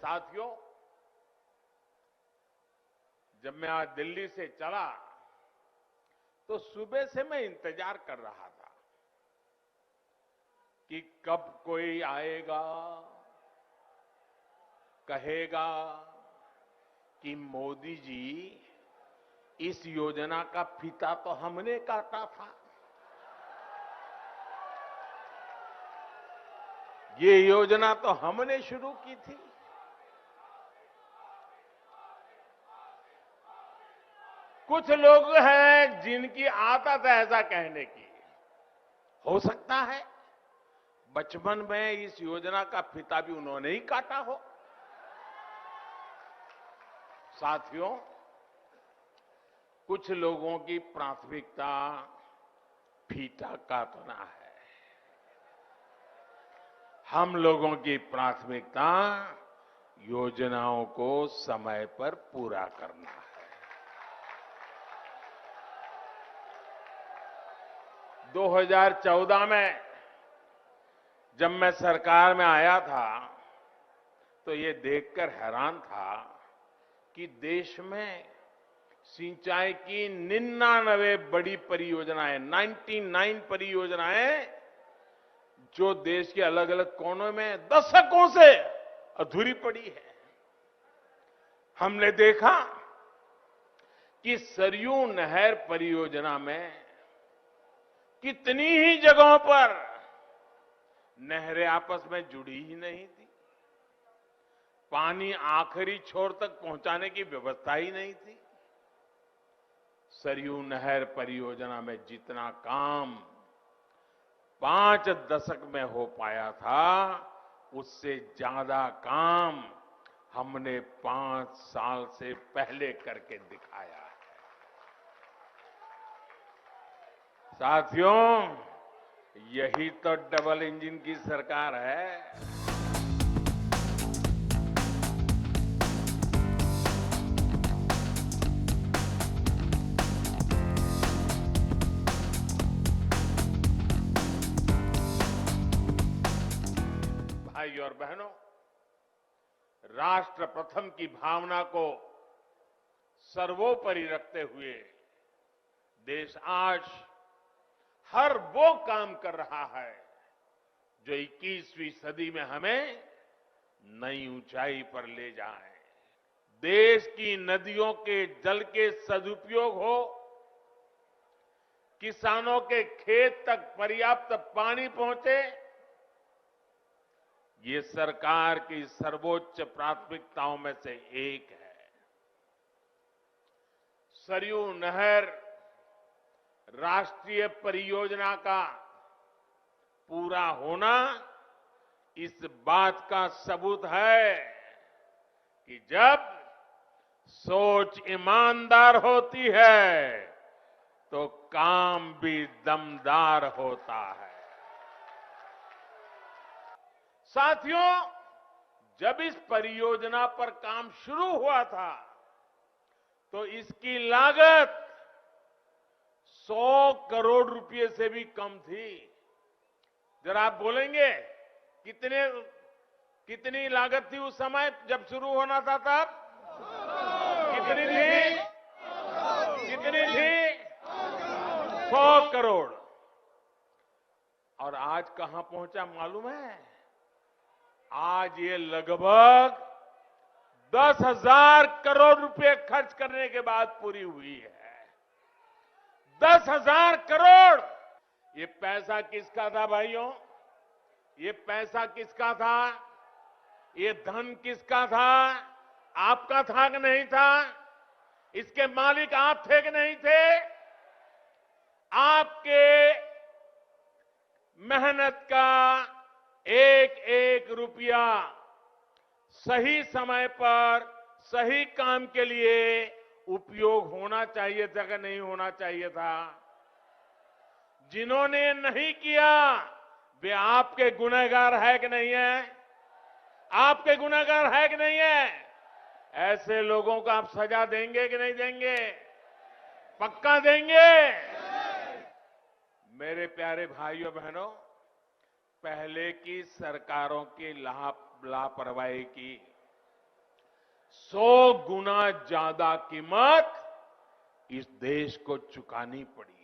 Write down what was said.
साथियों, जब मैं आज दिल्ली से चला तो सुबह से मैं इंतजार कर रहा था कि कब कोई आएगा, कहेगा कि मोदी जी इस योजना का फीता तो हमने काटा था, ये योजना तो हमने शुरू की थी। कुछ लोग हैं जिनकी आदत है ऐसा कहने की। हो सकता है बचपन में इस योजना का फीता भी उन्होंने ही काटा हो। साथियों, कुछ लोगों की प्राथमिकता फीता काटना है, हम लोगों की प्राथमिकता योजनाओं को समय पर पूरा करना है। 2014 में जब मैं सरकार में आया था तो ये देखकर हैरान था कि देश में सिंचाई की 99 बड़ी परियोजनाएं, 99 परियोजनाएं जो देश के अलग अलग कोनों में दशकों से अधूरी पड़ी है। हमने देखा कि सरयू नहर परियोजना में कितनी ही जगहों पर नहरें आपस में जुड़ी ही नहीं थी, पानी आखिरी छोर तक पहुंचाने की व्यवस्था ही नहीं थी। सरयू नहर परियोजना में जितना काम 5 दशक में हो पाया था, उससे ज्यादा काम हमने 5 साल से पहले करके दिखाया है। साथियों, यही तो डबल इंजन की सरकार है। भाई और बहनों, राष्ट्र प्रथम की भावना को सर्वोपरि रखते हुए देश आज हर वो काम कर रहा है जो 21वीं सदी में हमें नई ऊंचाई पर ले जाए। देश की नदियों के जल के सदुपयोग हो, किसानों के खेत तक पर्याप्त पानी पहुंचे, ये सरकार की सर्वोच्च प्राथमिकताओं में से एक है। सरयू नहर राष्ट्रीय परियोजना का पूरा होना इस बात का सबूत है कि जब सोच ईमानदार होती है तो काम भी दमदार होता है। साथियों, जब इस परियोजना पर काम शुरू हुआ था तो इसकी लागत 100 करोड़ रुपए से भी कम थी। जरा आप बोलेंगे कितनी लागत थी उस समय जब शुरू होना था तब? कितनी थी? कितनी थी? 100 करोड़। और आज कहां पहुंचा मालूम है? आज ये लगभग 10,000 करोड़ रुपए खर्च करने के बाद पूरी हुई है। 10,000 करोड़! ये पैसा किसका था भाइयों? ये पैसा किसका था? ये धन किसका था? आपका था कि नहीं था? इसके मालिक आप थे कि नहीं थे? आपके मेहनत का एक एक रुपया सही समय पर सही काम के लिए उपयोग होना चाहिए था कि नहीं होना चाहिए था? जिन्होंने नहीं किया वे आपके गुनहगार है कि नहीं है? आपके गुनहगार है कि नहीं है? ऐसे लोगों को आप सजा देंगे कि नहीं देंगे? पक्का देंगे? मेरे प्यारे भाइयों बहनों, पहले की सरकारों की लापरवाही की 100 गुना ज्यादा कीमत इस देश को चुकानी पड़ी है।